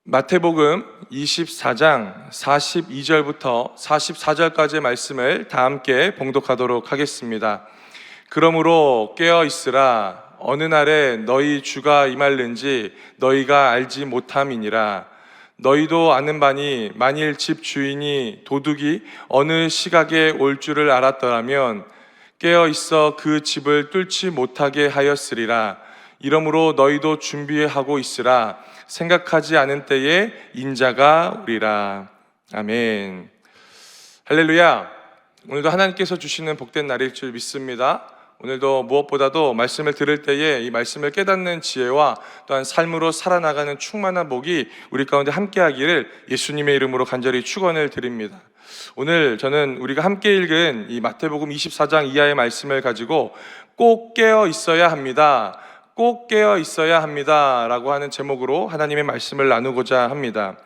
마태복음 24장 42절부터 44절까지의 말씀을 다 함께 봉독하도록 하겠습니다. 그러므로 깨어 있으라. 어느 날에 너희 주가 임할는지 너희가 알지 못함이니라. 너희도 아는 바니 만일 집 주인이 도둑이 어느 시각에 올 줄을 알았더라면 깨어 있어 그 집을 뚫지 못하게 하였으리라. 이러므로 너희도 준비하고 있으라. 생각하지 않은 때에 인자가 오리라. 아멘. 할렐루야. 오늘도 하나님께서 주시는 복된 날일 줄 믿습니다. 오늘도 무엇보다도 말씀을 들을 때에 이 말씀을 깨닫는 지혜와 또한 삶으로 살아나가는 충만한 복이 우리 가운데 함께하기를 예수님의 이름으로 간절히 축원을 드립니다. 오늘 저는 우리가 함께 읽은 이 마태복음 24장 이하의 말씀을 가지고 꼭 깨어 있어야 합니다. 꼭 깨어 있어야 합니다 라고 하는 제목으로 하나님의 말씀을 나누고자 합니다.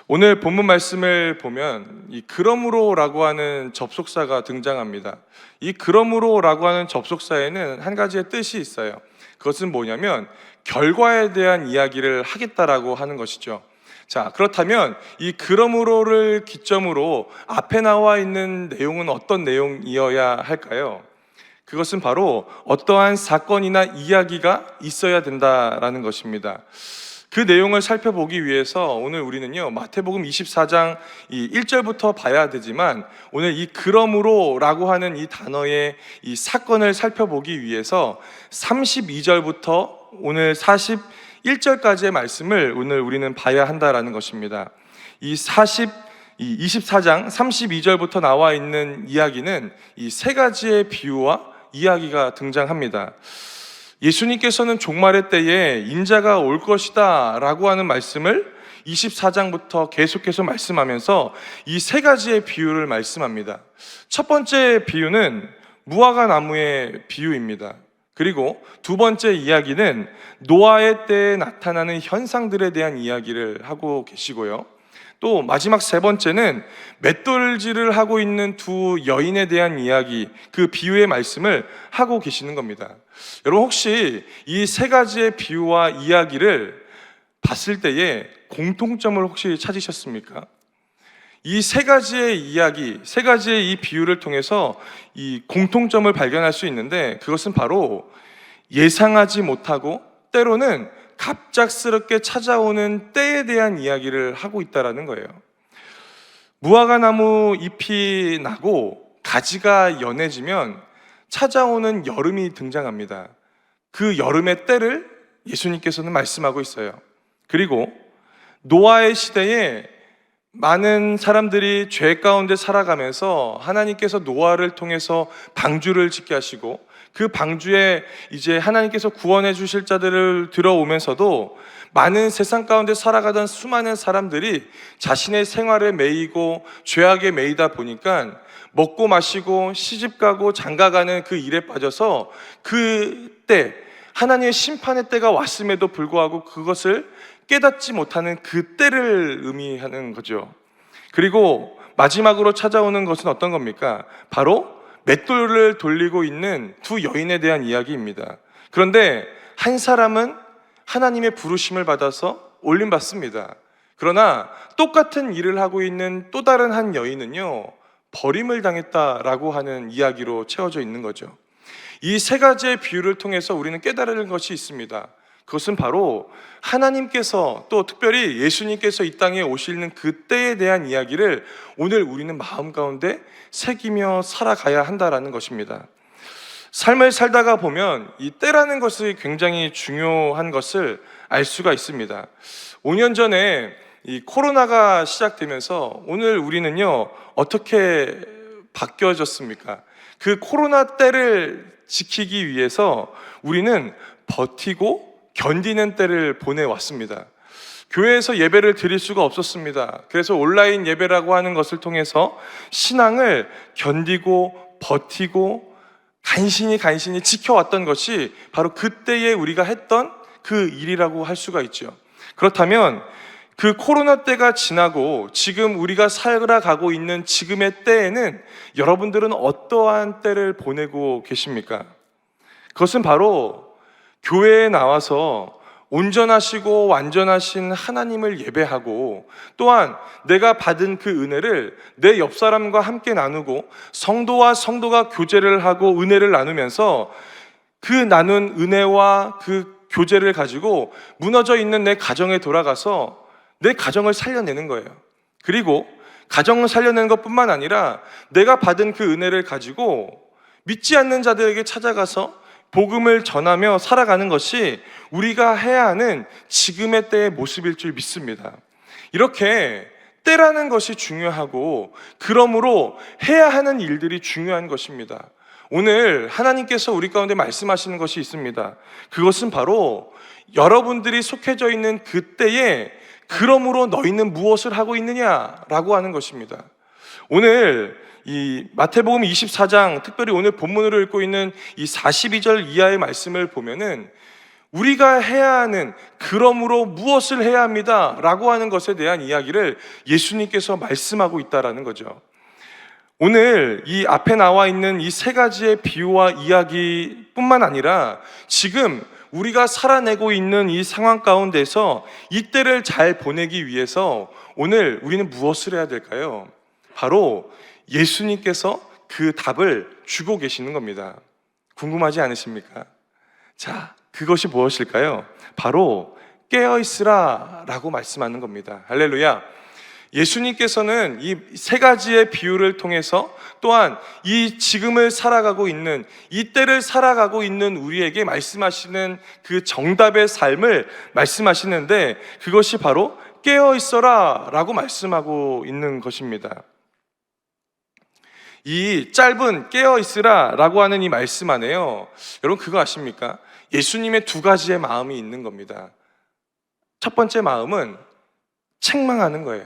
오늘 본문 말씀을 보면 이 그러므로 라고 하는 접속사가 등장합니다. 이 그러므로 라고 하는 접속사에는 한 가지의 뜻이 있어요. 그것은 뭐냐면 결과에 대한 이야기를 하겠다라고 하는 것이죠. 자, 그렇다면 이 그러므로를 기점으로 앞에 나와 있는 내용은 어떤 내용이어야 할까요? 그것은 바로 어떠한 사건이나 이야기가 있어야 된다라는 것입니다. 그 내용을 살펴보기 위해서 오늘 우리는요 마태복음 24장 1절부터 봐야 되지만 오늘 이 그러므로 라고 하는 이 단어의 이 사건을 살펴보기 위해서 32절부터 오늘 41절까지의 말씀을 오늘 우리는 봐야 한다라는 것입니다. 이 24장 32절부터 나와 있는 이야기는 이 세 가지의 비유와 이야기가 등장합니다. 예수님께서는 종말의 때에 인자가 올 것이다 라고 하는 말씀을 24장부터 계속해서 말씀하면서 이 세 가지의 비유를 말씀합니다. 첫 번째 비유는 무화과 나무의 비유입니다. 그리고 두 번째 이야기는 노아의 때에 나타나는 현상들에 대한 이야기를 하고 계시고요. 또 마지막 세 번째는 맷돌질을 하고 있는 두 여인에 대한 이야기, 그 비유의 말씀을 하고 계시는 겁니다. 여러분 혹시 이 세 가지의 비유와 이야기를 봤을 때에 공통점을 혹시 찾으셨습니까? 이 세 가지의 이야기, 세 가지의 이 비유를 통해서 이 공통점을 발견할 수 있는데 그것은 바로 예상하지 못하고 때로는 갑작스럽게 찾아오는 때에 대한 이야기를 하고 있다는 거예요. 무화과 나무 잎이 나고 가지가 연해지면 찾아오는 여름이 등장합니다. 그 여름의 때를 예수님께서는 말씀하고 있어요. 그리고 노아의 시대에 많은 사람들이 죄 가운데 살아가면서 하나님께서 노아를 통해서 방주를 짓게 하시고 그 방주에 이제 하나님께서 구원해 주실 자들을 들어오면서도 많은 세상 가운데 살아가던 수많은 사람들이 자신의 생활에 매이고 죄악에 매이다 보니까 먹고 마시고 시집가고 장가가는 그 일에 빠져서 그때 하나님의 심판의 때가 왔음에도 불구하고 그것을 깨닫지 못하는 그 때를 의미하는 거죠. 그리고 마지막으로 찾아오는 것은 어떤 겁니까? 바로 맷돌을 돌리고 있는 두 여인에 대한 이야기입니다. 그런데 한 사람은 하나님의 부르심을 받아서 올림받습니다. 그러나 똑같은 일을 하고 있는 또 다른 한 여인은요 버림을 당했다라고 하는 이야기로 채워져 있는 거죠. 이 세 가지의 비유를 통해서 우리는 깨달을 것이 있습니다. 그것은 바로 하나님께서 또 특별히 예수님께서 이 땅에 오시는 그때에 대한 이야기를 오늘 우리는 마음 가운데 새기며 살아가야 한다라는 것입니다. 삶을 살다가 보면 이 때라는 것이 굉장히 중요한 것을 알 수가 있습니다. 5년 전에 이 코로나가 시작되면서 오늘 우리는요 어떻게 바뀌어졌습니까? 그 코로나 때를 지키기 위해서 우리는 버티고 견디는 때를 보내왔습니다. 교회에서 예배를 드릴 수가 없었습니다. 그래서 온라인 예배라고 하는 것을 통해서 신앙을 견디고 버티고 간신히 지켜왔던 것이 바로 그때에 우리가 했던 그 일이라고 할 수가 있죠. 그렇다면 그 코로나 때가 지나고 지금 우리가 살아가고 있는 지금의 때에는 여러분들은 어떠한 때를 보내고 계십니까? 그것은 바로 교회에 나와서 온전하시고 완전하신 하나님을 예배하고 또한 내가 받은 그 은혜를 내 옆 사람과 함께 나누고 성도와 성도가 교제를 하고 은혜를 나누면서 그 나눈 은혜와 그 교제를 가지고 무너져 있는 내 가정에 돌아가서 내 가정을 살려내는 거예요. 그리고 가정을 살려내는 것뿐만 아니라 내가 받은 그 은혜를 가지고 믿지 않는 자들에게 찾아가서 복음을 전하며 살아가는 것이 우리가 해야 하는 지금의 때의 모습일 줄 믿습니다. 이렇게 때라는 것이 중요하고 그러므로 해야 하는 일들이 중요한 것입니다. 오늘 하나님께서 우리 가운데 말씀하시는 것이 있습니다. 그것은 바로 여러분들이 속해져 있는 그때에 그러므로 너희는 무엇을 하고 있느냐라고 하는 것입니다. 오늘 이 마태복음 24장, 특별히 오늘 본문으로 읽고 있는 이 42절 이하의 말씀을 보면은 우리가 해야 하는 그러므로 무엇을 해야 합니다 라고 하는 것에 대한 이야기를 예수님께서 말씀하고 있다라는 거죠. 오늘 이 앞에 나와 있는 이 세 가지의 비유와 이야기뿐만 아니라 지금 우리가 살아내고 있는 이 상황 가운데서 이 때를 잘 보내기 위해서 오늘 우리는 무엇을 해야 될까요? 바로 예수님께서 그 답을 주고 계시는 겁니다. 궁금하지 않으십니까? 자, 그것이 무엇일까요? 바로 깨어있으라 라고 말씀하는 겁니다. 할렐루야. 예수님께서는 이 세 가지의 비유를 통해서 또한 이 지금을 살아가고 있는 이 때를 살아가고 있는 우리에게 말씀하시는 그 정답의 삶을 말씀하시는데 그것이 바로 깨어있어라 라고 말씀하고 있는 것입니다. 이 짧은 깨어있으라 라고 하는 이 말씀 안에요, 여러분 그거 아십니까? 예수님의 두 가지의 마음이 있는 겁니다. 첫 번째 마음은 책망하는 거예요.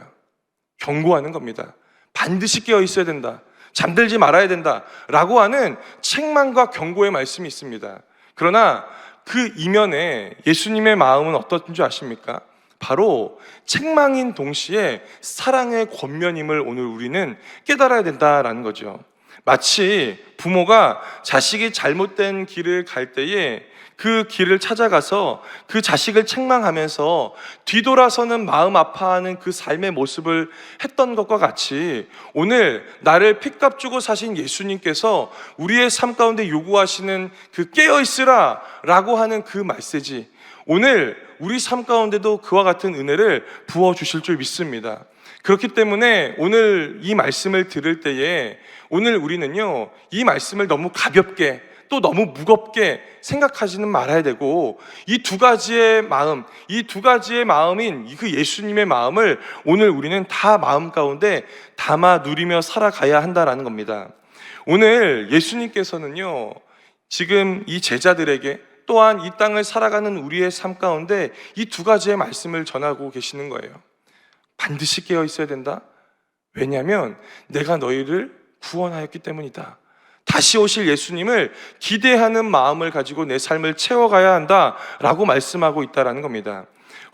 경고하는 겁니다. 반드시 깨어있어야 된다, 잠들지 말아야 된다 라고 하는 책망과 경고의 말씀이 있습니다. 그러나 그 이면에 예수님의 마음은 어떤 줄 아십니까? 바로 책망인 동시에 사랑의 권면임을 오늘 우리는 깨달아야 된다라는 거죠. 마치 부모가 자식이 잘못된 길을 갈 때에 그 길을 찾아가서 그 자식을 책망하면서 뒤돌아서는 마음 아파하는 그 삶의 모습을 했던 것과 같이 오늘 나를 핏값 주고 사신 예수님께서 우리의 삶 가운데 요구하시는 그 깨어있으라 라고 하는 그 메시지, 오늘 우리 삶 가운데도 그와 같은 은혜를 부어주실 줄 믿습니다. 그렇기 때문에 오늘 이 말씀을 들을 때에 오늘 우리는요, 이 말씀을 너무 가볍게 또 너무 무겁게 생각하지는 말아야 되고 이 두 가지의 마음, 이 두 가지의 마음인 그 예수님의 마음을 오늘 우리는 다 마음 가운데 담아 누리며 살아가야 한다라는 겁니다. 오늘 예수님께서는요, 지금 이 제자들에게 또한 이 땅을 살아가는 우리의 삶 가운데 이 두 가지의 말씀을 전하고 계시는 거예요. 반드시 깨어 있어야 된다. 왜냐하면 내가 너희를 구원하였기 때문이다. 다시 오실 예수님을 기대하는 마음을 가지고 내 삶을 채워가야 한다라고 말씀하고 있다는 겁니다.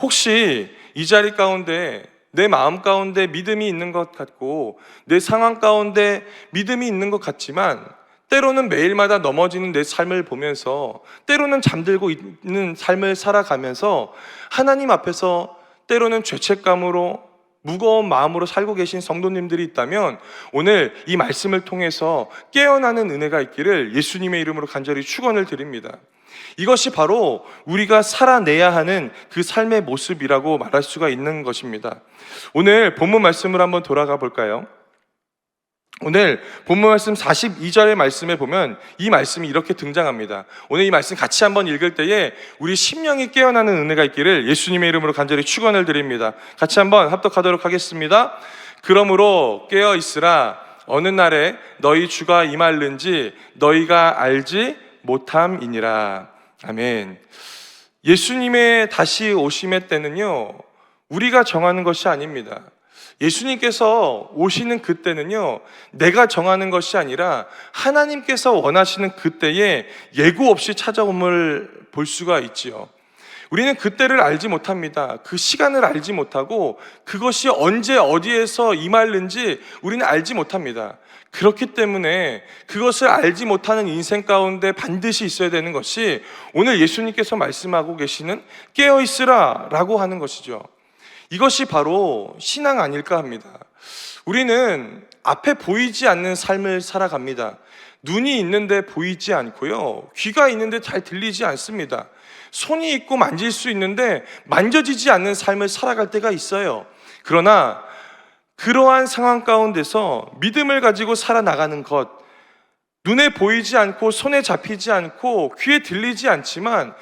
혹시 이 자리 가운데 내 마음 가운데 믿음이 있는 것 같고 내 상황 가운데 믿음이 있는 것 같지만 때로는 매일마다 넘어지는 내 삶을 보면서 때로는 잠들고 있는 삶을 살아가면서 하나님 앞에서 때로는 죄책감으로 무거운 마음으로 살고 계신 성도님들이 있다면 오늘 이 말씀을 통해서 깨어나는 은혜가 있기를 예수님의 이름으로 간절히 축원을 드립니다. 이것이 바로 우리가 살아내야 하는 그 삶의 모습이라고 말할 수가 있는 것입니다. 오늘 본문 말씀을 한번 돌아가 볼까요? 오늘 본문 말씀 42절의 말씀에 보면 이 말씀이 이렇게 등장합니다. 오늘 이 말씀 같이 한번 읽을 때에 우리 심령이 깨어나는 은혜가 있기를 예수님의 이름으로 간절히 축원을 드립니다. 같이 한번 합독하도록 하겠습니다. 그러므로 깨어 있으라. 어느 날에 너희 주가 임할는지 너희가 알지 못함이니라. 아멘. 예수님의 다시 오심의 때는요, 우리가 정하는 것이 아닙니다. 예수님께서 오시는 그때는요, 내가 정하는 것이 아니라 하나님께서 원하시는 그때에 예고 없이 찾아옴을 볼 수가 있지요. 우리는 그때를 알지 못합니다. 그 시간을 알지 못하고 그것이 언제 어디에서 임하는지 우리는 알지 못합니다. 그렇기 때문에 그것을 알지 못하는 인생 가운데 반드시 있어야 되는 것이 오늘 예수님께서 말씀하고 계시는 깨어있으라 라고 하는 것이죠. 이것이 바로 신앙 아닐까 합니다. 우리는 앞에 보이지 않는 삶을 살아갑니다. 눈이 있는데 보이지 않고요, 귀가 있는데 잘 들리지 않습니다. 손이 있고 만질 수 있는데 만져지지 않는 삶을 살아갈 때가 있어요. 그러나 그러한 상황 가운데서 믿음을 가지고 살아나가는 것, 눈에 보이지 않고 손에 잡히지 않고 귀에 들리지 않지만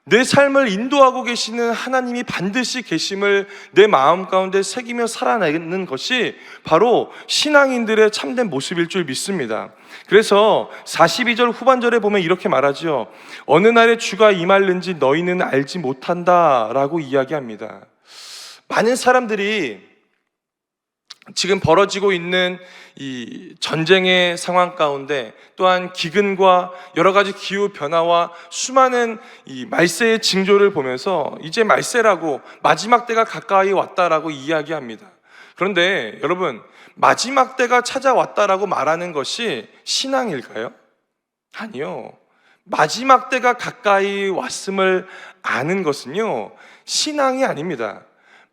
내 삶을 인도하고 계시는 하나님이 반드시 계심을 내 마음 가운데 새기며 살아내는 것이 바로 신앙인들의 참된 모습일 줄 믿습니다. 그래서 42절 후반절에 보면 이렇게 말하죠. 어느 날에 주가 임할는지 너희는 알지 못한다 라고 이야기합니다. 많은 사람들이 지금 벌어지고 있는 이 전쟁의 상황 가운데, 또한 기근과 여러 가지 기후 변화와 수많은 이 말세의 징조를 보면서 이제 말세라고, 마지막 때가 가까이 왔다라고 이야기합니다. 그런데 여러분, 마지막 때가 찾아왔다라고 말하는 것이 신앙일까요? 아니요. 마지막 때가 가까이 왔음을 아는 것은요, 신앙이 아닙니다.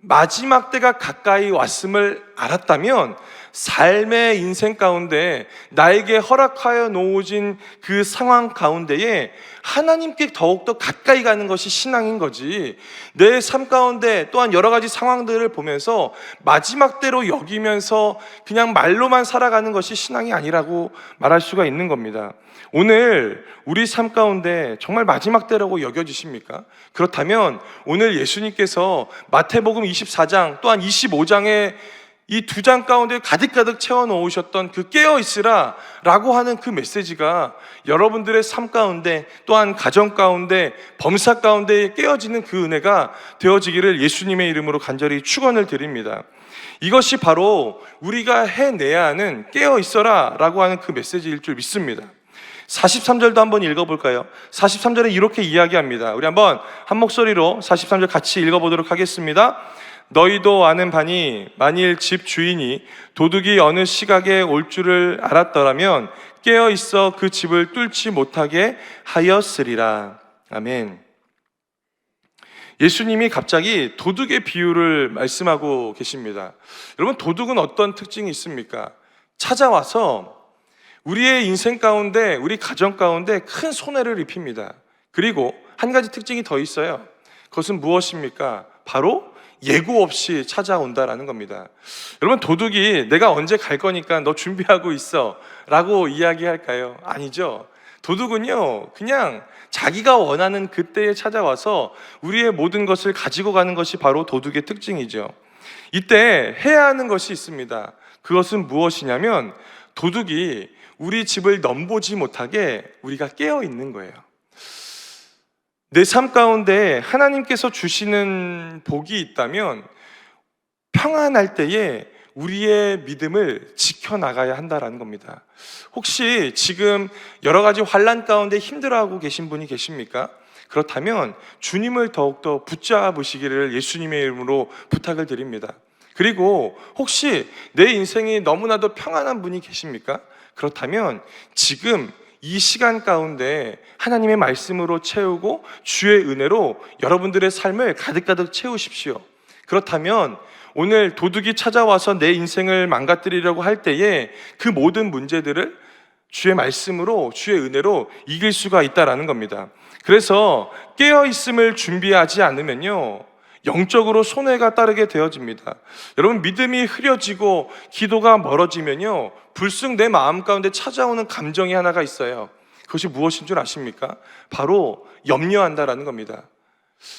마지막 때가 가까이 왔음을 알았다면 삶의 인생 가운데 나에게 허락하여 놓으신 그 상황 가운데에 하나님께 더욱더 가까이 가는 것이 신앙인 거지, 내 삶 가운데 또한 여러 가지 상황들을 보면서 마지막 때로 여기면서 그냥 말로만 살아가는 것이 신앙이 아니라고 말할 수가 있는 겁니다. 오늘 우리 삶 가운데 정말 마지막 때라고 여겨지십니까? 그렇다면 오늘 예수님께서 마태복음 24장 또한 25장에 이 두 장 가운데 가득가득 채워 놓으셨던 그 깨어있으라 라고 하는 그 메시지가 여러분들의 삶 가운데, 또한 가정 가운데, 범사 가운데 깨어지는 그 은혜가 되어지기를 예수님의 이름으로 간절히 축원을 드립니다. 이것이 바로 우리가 해내야 하는 깨어있어라 라고 하는 그 메시지일 줄 믿습니다. 43절도 한번 읽어볼까요? 43절에 이렇게 이야기합니다. 우리 한번 한 목소리로 43절 같이 읽어보도록 하겠습니다. 너희도 아는 바니 만일 집 주인이 도둑이 어느 시각에 올 줄을 알았더라면 깨어 있어 그 집을 뚫지 못하게 하였으리라. 아멘. 예수님이 갑자기 도둑의 비유를 말씀하고 계십니다. 여러분, 도둑은 어떤 특징이 있습니까? 찾아와서 우리의 인생 가운데, 우리 가정 가운데 큰 손해를 입힙니다. 그리고 한 가지 특징이 더 있어요. 그것은 무엇입니까? 바로 예고 없이 찾아온다라는 겁니다. 여러분, 도둑이 내가 언제 갈 거니까 너 준비하고 있어 라고 이야기할까요? 아니죠. 도둑은요, 그냥 자기가 원하는 그때에 찾아와서 우리의 모든 것을 가지고 가는 것이 바로 도둑의 특징이죠. 이때 해야 하는 것이 있습니다. 그것은 무엇이냐면 도둑이 우리 집을 넘보지 못하게 우리가 깨어 있는 거예요. 내 삶 가운데 하나님께서 주시는 복이 있다면 평안할 때에 우리의 믿음을 지켜나가야 한다는 겁니다. 혹시 지금 여러 가지 환난 가운데 힘들어하고 계신 분이 계십니까? 그렇다면 주님을 더욱더 붙잡으시기를 예수님의 이름으로 부탁을 드립니다. 그리고 혹시 내 인생이 너무나도 평안한 분이 계십니까? 그렇다면 지금 이 시간 가운데 하나님의 말씀으로 채우고 주의 은혜로 여러분들의 삶을 가득가득 채우십시오. 그렇다면 오늘 도둑이 찾아와서 내 인생을 망가뜨리려고 할 때에 그 모든 문제들을 주의 말씀으로, 주의 은혜로 이길 수가 있다라는 겁니다. 그래서 깨어있음을 준비하지 않으면요, 영적으로 손해가 따르게 되어집니다. 여러분, 믿음이 흐려지고 기도가 멀어지면요, 불쑥 내 마음 가운데 찾아오는 감정이 하나가 있어요. 그것이 무엇인 줄 아십니까? 바로 염려한다라는 겁니다.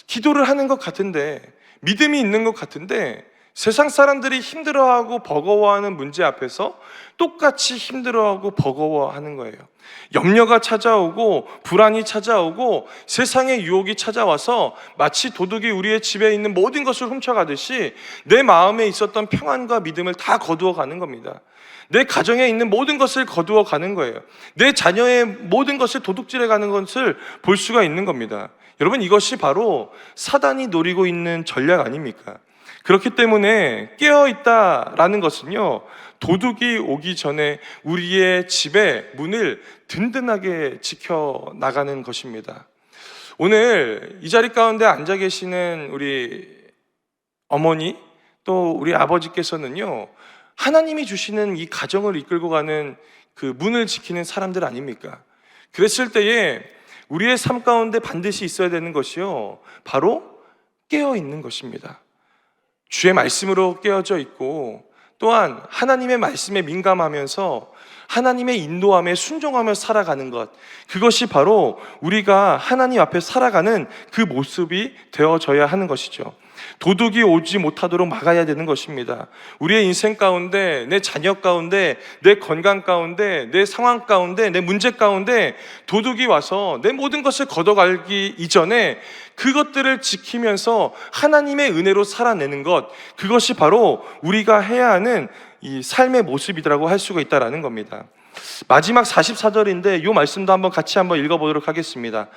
기도를 하는 것 같은데, 믿음이 있는 것 같은데 세상 사람들이 힘들어하고 버거워하는 문제 앞에서 똑같이 힘들어하고 버거워하는 거예요. 염려가 찾아오고 불안이 찾아오고 세상의 유혹이 찾아와서 마치 도둑이 우리의 집에 있는 모든 것을 훔쳐가듯이 내 마음에 있었던 평안과 믿음을 다 거두어 가는 겁니다. 내 가정에 있는 모든 것을 거두어 가는 거예요. 내 자녀의 모든 것을 도둑질해 가는 것을 볼 수가 있는 겁니다. 여러분, 이것이 바로 사단이 노리고 있는 전략 아닙니까? 그렇기 때문에 깨어있다라는 것은요, 도둑이 오기 전에 우리의 집의 문을 든든하게 지켜나가는 것입니다. 오늘 이 자리 가운데 앉아 계시는 우리 어머니 또 우리 아버지께서는요, 하나님이 주시는 이 가정을 이끌고 가는 그 문을 지키는 사람들 아닙니까? 그랬을 때에 우리의 삶 가운데 반드시 있어야 되는 것이요, 바로 깨어있는 것입니다. 주의 말씀으로 깨어져 있고, 또한 하나님의 말씀에 민감하면서 하나님의 인도함에 순종하며 살아가는 것, 그것이 바로 우리가 하나님 앞에 살아가는 그 모습이 되어져야 하는 것이죠. 도둑이 오지 못하도록 막아야 되는 것입니다. 우리의 인생 가운데, 내 자녀 가운데, 내 건강 가운데, 내 상황 가운데, 내 문제 가운데 도둑이 와서 내 모든 것을 걷어가기 이전에 그것들을 지키면서 하나님의 은혜로 살아내는 것, 그것이 바로 우리가 해야 하는 이 삶의 모습이라고 할 수가 있다는 겁니다. 마지막 44절인데 이 말씀도 한번 같이 한번 읽어보도록 하겠습니다.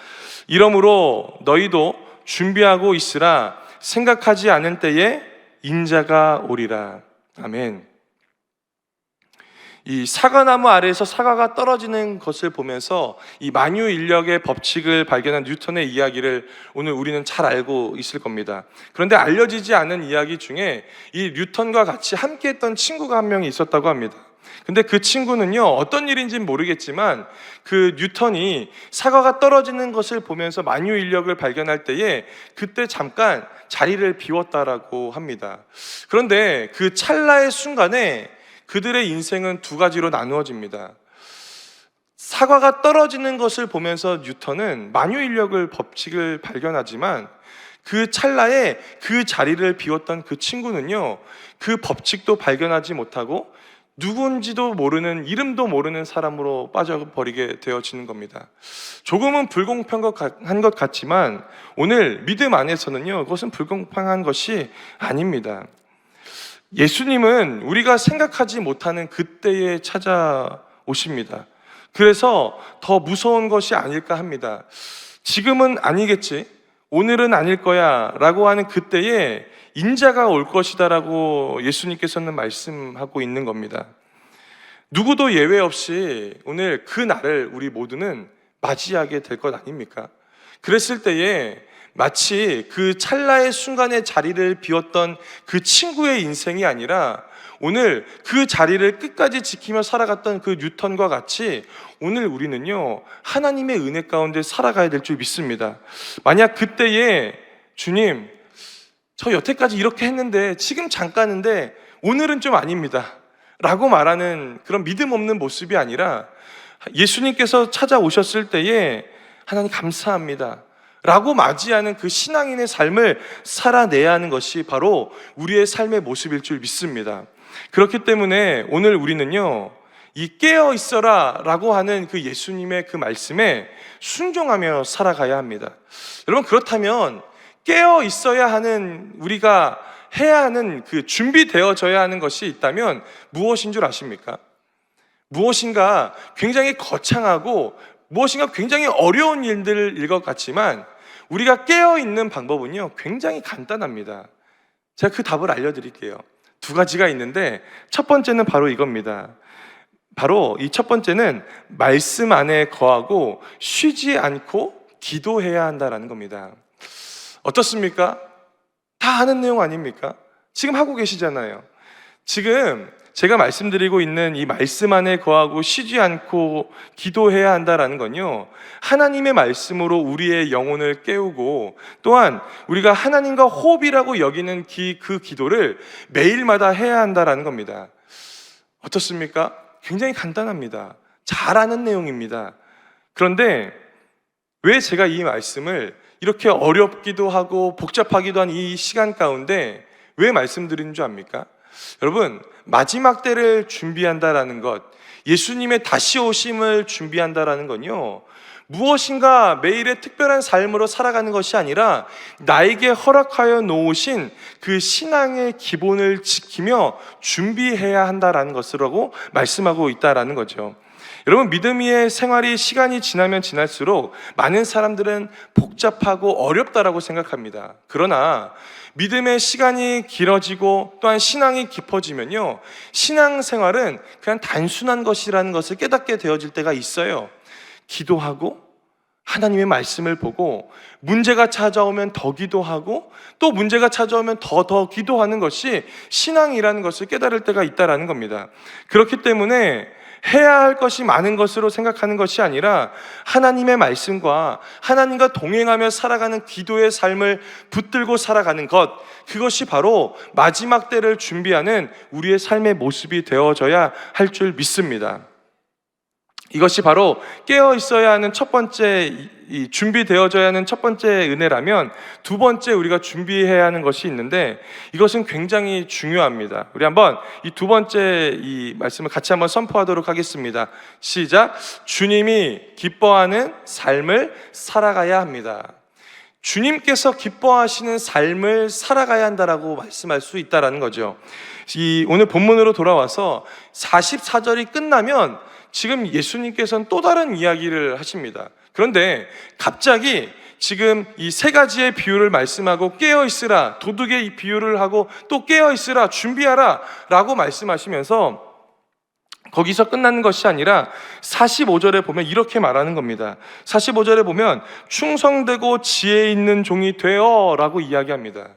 이러므로 너희도 준비하고 있으라. 생각하지 않은 때에 인자가 오리라. 아멘. 이 사과나무 아래에서 사과가 떨어지는 것을 보면서 이 만유인력의 법칙을 발견한 뉴턴의 이야기를 오늘 우리는 잘 알고 있을 겁니다. 그런데 알려지지 않은 이야기 중에 이 뉴턴과 같이 함께했던 친구가 한 명이 있었다고 합니다. 근데 그 친구는요, 어떤 일인지는 모르겠지만 그 뉴턴이 사과가 떨어지는 것을 보면서 만유인력을 발견할 때에 그때 잠깐 자리를 비웠다라고 합니다. 그런데 그 찰나의 순간에 그들의 인생은 두 가지로 나누어집니다. 사과가 떨어지는 것을 보면서 뉴턴은 만유인력을 법칙을 발견하지만 그 찰나에 그 자리를 비웠던 그 친구는요, 그 법칙도 발견하지 못하고 누군지도 모르는, 이름도 모르는 사람으로 빠져버리게 되어지는 겁니다. 조금은 불공평한 것 같지만 오늘 믿음 안에서는요, 그것은 불공평한 것이 아닙니다. 예수님은 우리가 생각하지 못하는 그때에 찾아오십니다. 그래서 더 무서운 것이 아닐까 합니다. 지금은 아니겠지, 오늘은 아닐 거야 라고 하는 그때에 인자가 올 것이다 라고 예수님께서는 말씀하고 있는 겁니다. 누구도 예외 없이 오늘 그 날을 우리 모두는 맞이하게 될 것 아닙니까? 그랬을 때에 마치 그 찰나의 순간에 자리를 비웠던 그 친구의 인생이 아니라 오늘 그 자리를 끝까지 지키며 살아갔던 그 뉴턴과 같이 오늘 우리는요, 하나님의 은혜 가운데 살아가야 될 줄 믿습니다. 만약 그때에 주님, 저 여태까지 이렇게 했는데 지금 잠깐인데 오늘은 좀 아닙니다 라고 말하는 그런 믿음 없는 모습이 아니라 예수님께서 찾아오셨을 때에 하나님 감사합니다 라고 맞이하는 그 신앙인의 삶을 살아내야 하는 것이 바로 우리의 삶의 모습일 줄 믿습니다. 그렇기 때문에 오늘 우리는요, 이 깨어 있어라 라고 하는 그 예수님의 그 말씀에 순종하며 살아가야 합니다. 여러분, 그렇다면 깨어 있어야 하는, 우리가 해야 하는 그 준비되어져야 하는 것이 있다면 무엇인 줄 아십니까? 무엇인가 굉장히 거창하고 무엇인가 굉장히 어려운 일들일 것 같지만 우리가 깨어있는 방법은요, 굉장히 간단합니다. 제가 그 답을 알려드릴게요. 두 가지가 있는데 첫 번째는 바로 이겁니다. 바로 이 첫 번째는 말씀 안에 거하고 쉬지 않고 기도해야 한다는 겁니다. 어떻습니까? 다 아는 내용 아닙니까? 지금 하고 계시잖아요. 지금 제가 말씀드리고 있는 이 말씀 안에 거하고 쉬지 않고 기도해야 한다라는 건요, 하나님의 말씀으로 우리의 영혼을 깨우고 또한 우리가 하나님과 호흡이라고 여기는 그 기도를 매일마다 해야 한다라는 겁니다. 어떻습니까? 굉장히 간단합니다. 잘 아는 내용입니다. 그런데 왜 제가 이 말씀을 이렇게 어렵기도 하고 복잡하기도 한 이 시간 가운데 왜 말씀드리는 줄 압니까? 여러분, 마지막 때를 준비한다라는 것, 예수님의 다시 오심을 준비한다라는 건요, 무엇인가 매일의 특별한 삶으로 살아가는 것이 아니라 나에게 허락하여 놓으신 그 신앙의 기본을 지키며 준비해야 한다라는 것이라고 말씀하고 있다라는 거죠. 여러분, 믿음의 생활이 시간이 지나면 지날수록 많은 사람들은 복잡하고 어렵다라고 생각합니다. 그러나 믿음의 시간이 길어지고 또한 신앙이 깊어지면요, 신앙생활은 그냥 단순한 것이라는 것을 깨닫게 되어질 때가 있어요. 기도하고 하나님의 말씀을 보고 문제가 찾아오면 더 기도하고 또 문제가 찾아오면 더 기도하는 것이 신앙이라는 것을 깨달을 때가 있다라는 겁니다. 그렇기 때문에 해야 할 것이 많은 것으로 생각하는 것이 아니라 하나님의 말씀과 하나님과 동행하며 살아가는 기도의 삶을 붙들고 살아가는 것, 그것이 바로 마지막 때를 준비하는 우리의 삶의 모습이 되어져야 할 줄 믿습니다. 이것이 바로 깨어 있어야 하는 첫 번째, 준비되어져야 하는 첫 번째 은혜라면, 두 번째 우리가 준비해야 하는 것이 있는데 이것은 굉장히 중요합니다. 우리 한번 이 두 번째 이 말씀을 같이 한번 선포하도록 하겠습니다. 시작. 주님이 기뻐하는 삶을 살아가야 합니다. 주님께서 기뻐하시는 삶을 살아가야 한다라고 말씀할 수 있다라는 거죠. 오늘 본문으로 돌아와서 44절이 끝나면 지금 예수님께서는 또 다른 이야기를 하십니다. 그런데 갑자기 지금 이 세 가지의 비유를 말씀하고 깨어있으라, 도둑의 이 비유를 하고 또 깨어있으라, 준비하라 라고 말씀하시면서 거기서 끝나는 것이 아니라 45절에 보면 이렇게 말하는 겁니다. 45절에 보면 충성되고 지혜 있는 종이 되어 라고 이야기합니다.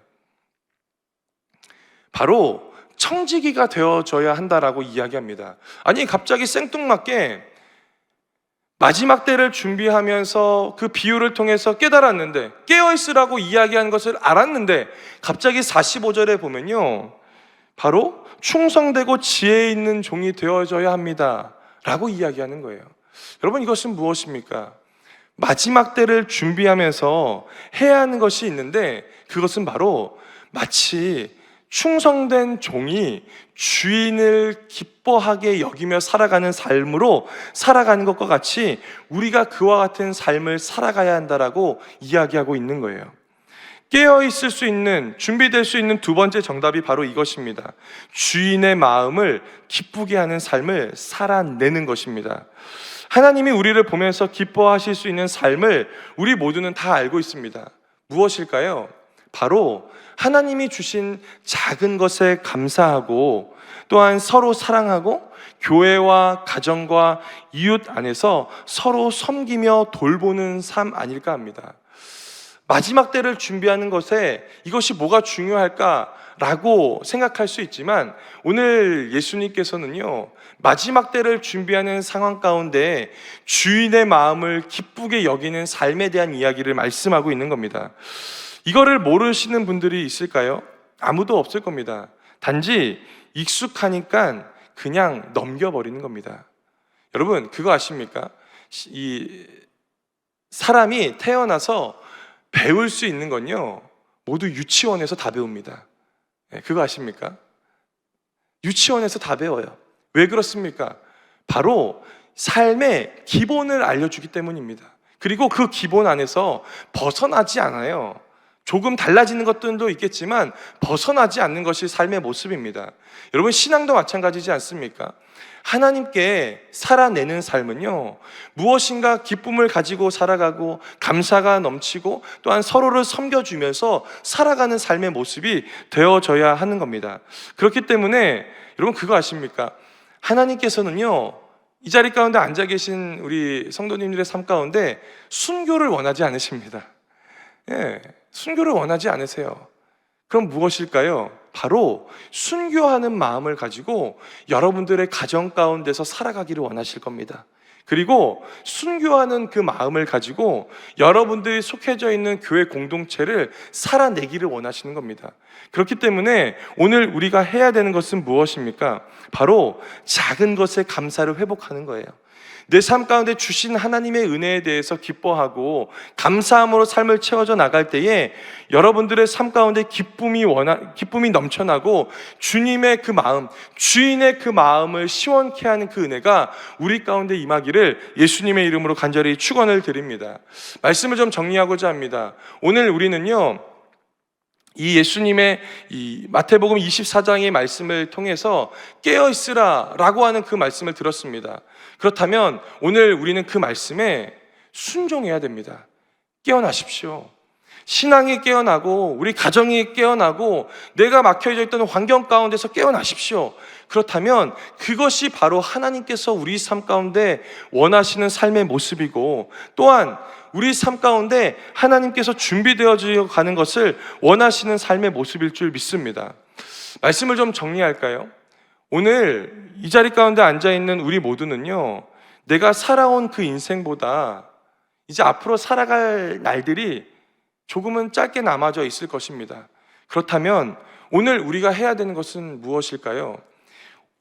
바로 청지기가 되어져야 한다라고 이야기합니다. 아니, 갑자기 생뚱맞게 마지막 때를 준비하면서 그 비유를 통해서 깨달았는데, 깨어있으라고 이야기하는 것을 알았는데 갑자기 45절에 보면요, 바로 충성되고 지혜 있는 종이 되어져야 합니다 라고 이야기하는 거예요. 여러분, 이것은 무엇입니까? 마지막 때를 준비하면서 해야 하는 것이 있는데 그것은 바로 마치 충성된 종이 주인을 기뻐하게 여기며 살아가는 삶으로 살아가는 것과 같이 우리가 그와 같은 삶을 살아가야 한다라고 이야기하고 있는 거예요. 깨어있을 수 있는, 준비될 수 있는 두 번째 정답이 바로 이것입니다. 주인의 마음을 기쁘게 하는 삶을 살아내는 것입니다. 하나님이 우리를 보면서 기뻐하실 수 있는 삶을 우리 모두는 다 알고 있습니다. 무엇일까요? 바로 하나님이 주신 작은 것에 감사하고 또한 서로 사랑하고 교회와 가정과 이웃 안에서 서로 섬기며 돌보는 삶 아닐까 합니다. 마지막 때를 준비하는 것에 이것이 뭐가 중요할까라고 생각할 수 있지만 오늘 예수님께서는요, 마지막 때를 준비하는 상황 가운데 주인의 마음을 기쁘게 여기는 삶에 대한 이야기를 말씀하고 있는 겁니다. 이거를 모르시는 분들이 있을까요? 아무도 없을 겁니다. 단지 익숙하니까 그냥 넘겨버리는 겁니다. 여러분, 그거 아십니까? 이 사람이 태어나서 배울 수 있는 건요, 모두 유치원에서 다 배웁니다. 그거 아십니까? 유치원에서 다 배워요. 왜 그렇습니까? 바로 삶의 기본을 알려주기 때문입니다. 그리고 그 기본 안에서 벗어나지 않아요. 조금 달라지는 것들도 있겠지만 벗어나지 않는 것이 삶의 모습입니다. 여러분, 신앙도 마찬가지지 않습니까? 하나님께 살아내는 삶은요, 무엇인가 기쁨을 가지고 살아가고 감사가 넘치고 또한 서로를 섬겨주면서 살아가는 삶의 모습이 되어져야 하는 겁니다. 그렇기 때문에 여러분, 그거 아십니까? 하나님께서는요, 이 자리 가운데 앉아 계신 우리 성도님들의 삶 가운데 순교를 원하지 않으십니다. 순교를 원하지 않으세요. 그럼 무엇일까요? 바로 순교하는 마음을 가지고 여러분들의 가정 가운데서 살아가기를 원하실 겁니다. 그리고 순교하는 그 마음을 가지고 여러분들이 속해져 있는 교회 공동체를 살아내기를 원하시는 겁니다. 그렇기 때문에 오늘 우리가 해야 되는 것은 무엇입니까? 바로 작은 것에 감사를 회복하는 거예요. 내 삶 가운데 주신 하나님의 은혜에 대해서 기뻐하고 감사함으로 삶을 채워져 나갈 때에 여러분들의 삶 가운데 기쁨이 넘쳐나고 주님의 그 마음, 주인의 그 마음을 시원케 하는 그 은혜가 우리 가운데 임하기를 예수님의 이름으로 간절히 축원을 드립니다. 말씀을 좀 정리하고자 합니다. 오늘 우리는요, 이 예수님의 이 마태복음 24장의 말씀을 통해서 깨어있으라 라고 하는 그 말씀을 들었습니다. 그렇다면 오늘 우리는 그 말씀에 순종해야 됩니다. 깨어나십시오. 신앙이 깨어나고 우리 가정이 깨어나고 내가 막혀져 있던 환경 가운데서 깨어나십시오. 그렇다면 그것이 바로 하나님께서 우리 삶 가운데 원하시는 삶의 모습이고, 또한 우리 삶 가운데 하나님께서 준비되어져 가는 것을 원하시는 삶의 모습일 줄 믿습니다. 말씀을 좀 정리할까요? 오늘 이 자리 가운데 앉아있는 우리 모두는요, 내가 살아온 그 인생보다 이제 앞으로 살아갈 날들이 조금은 짧게 남아져 있을 것입니다. 그렇다면 오늘 우리가 해야 되는 것은 무엇일까요?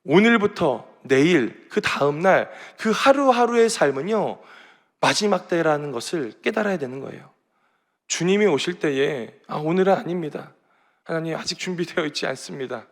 오늘부터 내일, 그 다음날, 그 하루하루의 삶은요, 마지막 때라는 것을 깨달아야 되는 거예요. 주님이 오실 때에 오늘은 아닙니다, 하나님 아직 준비되어 있지 않습니다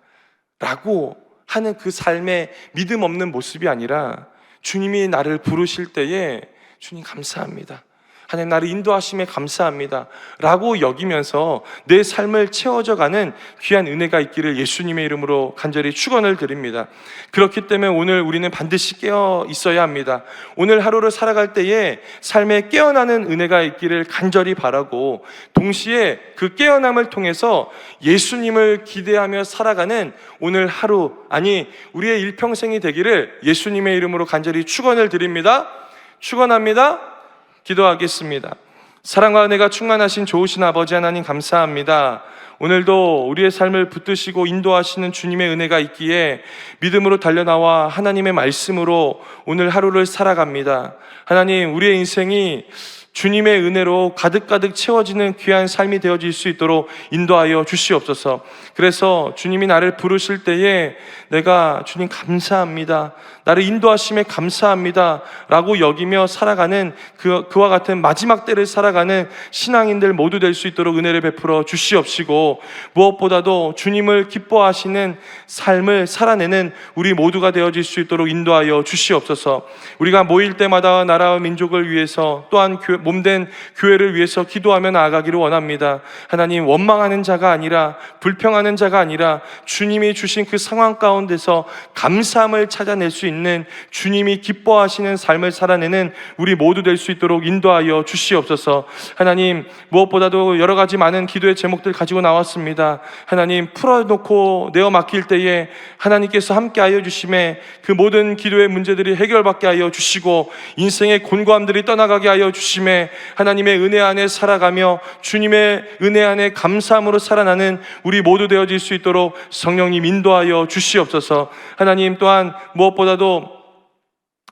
라고 하는 그 삶의 믿음 없는 모습이 아니라, 주님이 나를 부르실 때에 주님 감사합니다, 하나님 나를 인도하심에 감사합니다 라고 여기면서 내 삶을 채워져가는 귀한 은혜가 있기를 예수님의 이름으로 간절히 축원을 드립니다. 그렇기 때문에 오늘 우리는 반드시 깨어 있어야 합니다. 오늘 하루를 살아갈 때에 삶에 깨어나는 은혜가 있기를 간절히 바라고, 동시에 그 깨어남을 통해서 예수님을 기대하며 살아가는 오늘 하루, 아니 우리의 일평생이 되기를 예수님의 이름으로 간절히 축원을 드립니다. 축원합니다. 기도하겠습니다. 사랑과 은혜가 충만하신 좋으신 아버지 하나님 감사합니다. 오늘도 우리의 삶을 붙드시고 인도하시는 주님의 은혜가 있기에 믿음으로 달려나와 하나님의 말씀으로 오늘 하루를 살아갑니다. 하나님, 우리의 인생이 주님의 은혜로 가득가득 채워지는 귀한 삶이 되어질 수 있도록 인도하여 주시옵소서. 그래서 주님이 나를 부르실 때에 내가 주님 감사합니다, 나를 인도하심에 감사합니다 라고 여기며 살아가는 그와 같은 마지막 때를 살아가는 신앙인들 모두 될 수 있도록 은혜를 베풀어 주시옵시고, 무엇보다도 주님을 기뻐하시는 삶을 살아내는 우리 모두가 되어질 수 있도록 인도하여 주시옵소서. 우리가 모일 때마다 나라와 민족을 위해서, 또한 몸된 교회를 위해서 기도하며 나아가기를 원합니다. 하나님, 원망하는 자가 아니라, 불평하는 자가 아니라 주님이 주신 그 상황 가운데서 감사함을 찾아낼 수 있는, 주님이 기뻐하시는 삶을 살아내는 우리 모두 될 수 있도록 인도하여 주시옵소서. 하나님, 무엇보다도 여러 가지 많은 기도의 제목들 가지고 나왔습니다. 하나님, 풀어놓고 내어 맡길 때에 하나님께서 함께하여 주심에 그 모든 기도의 문제들이 해결받게 하여 주시고, 인생의 곤고함들이 떠나가게 하여 주심에 하나님의 은혜 안에 살아가며 주님의 은혜 안에 감사함으로 살아나는 우리 모두 되어질 수 있도록 성령님 인도하여 주시옵소서. 하나님, 또한 무엇보다도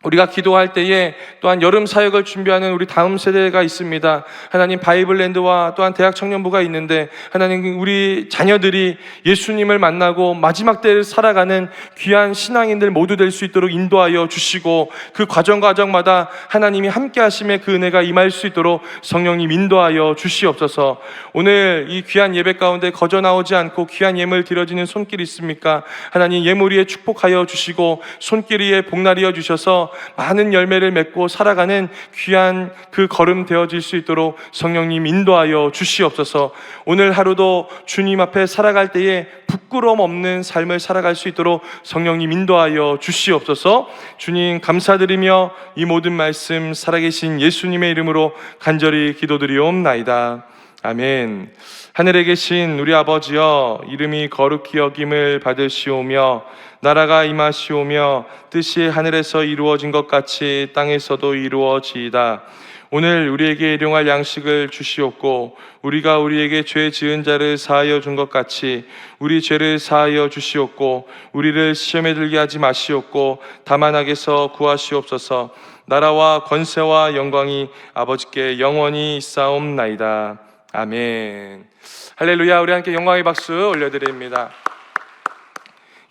우리가 기도할 때에 또한 여름 사역을 준비하는 우리 다음 세대가 있습니다. 하나님, 바이블랜드와 또한 대학 청년부가 있는데, 하나님, 우리 자녀들이 예수님을 만나고 마지막 때를 살아가는 귀한 신앙인들 모두 될 수 있도록 인도하여 주시고, 그 과정마다 하나님이 함께 하심에 그 은혜가 임할 수 있도록 성령님 인도하여 주시옵소서. 오늘 이 귀한 예배 가운데 거저 나오지 않고 귀한 예물 드려지는 손길이 있습니까? 하나님, 예물 위에 축복하여 주시고 손길 위에 복날이어 주셔서 많은 열매를 맺고 살아가는 귀한 그 걸음 되어질 수 있도록 성령님 인도하여 주시옵소서. 오늘 하루도 주님 앞에 살아갈 때에 부끄러움 없는 삶을 살아갈 수 있도록 성령님 인도하여 주시옵소서. 주님 감사드리며 이 모든 말씀 살아계신 예수님의 이름으로 간절히 기도드리옵나이다. 아멘. 하늘에 계신 우리 아버지여, 이름이 거룩히 여김을 받으시오며 나라가 임하시오며 뜻이 하늘에서 이루어진 것 같이 땅에서도 이루어지이다. 오늘 우리에게 일용할 양식을 주시옵고, 우리가 우리에게 죄 지은 자를 사하여 준 것 같이 우리 죄를 사하여 주시옵고, 우리를 시험에 들게 하지 마시옵고 다만 악에서 구하시옵소서. 나라와 권세와 영광이 아버지께 영원히 있사옵나이다. 아멘. 할렐루야. 우리 함께 영광의 박수 올려드립니다.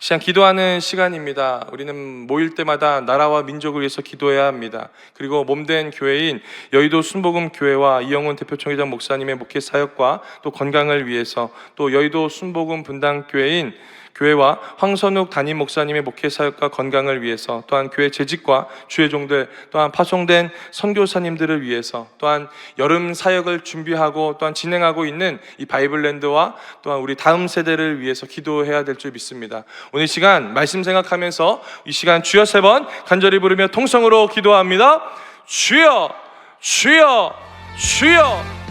시간 기도하는 시간입니다. 우리는 모일 때마다 나라와 민족을 위해서 기도해야 합니다. 그리고 몸된 교회인 여의도 순복음 교회와 이영훈 대표총회장 목사님의 목회 사역과 또 건강을 위해서, 또 여의도 순복음 분당 교회와 황선욱 담임 목사님의 목회 사역과 건강을 위해서, 또한 교회 재직과 주의 종들, 또한 파송된 선교사님들을 위해서, 또한 여름 사역을 준비하고 또한 진행하고 있는 이 바이블랜드와 또한 우리 다음 세대를 위해서 기도해야 될 줄 믿습니다. 오늘 시간 말씀 생각하면서 이 시간 주여 3번 간절히 부르며 통성으로 기도합니다. 주여, 주여, 주여.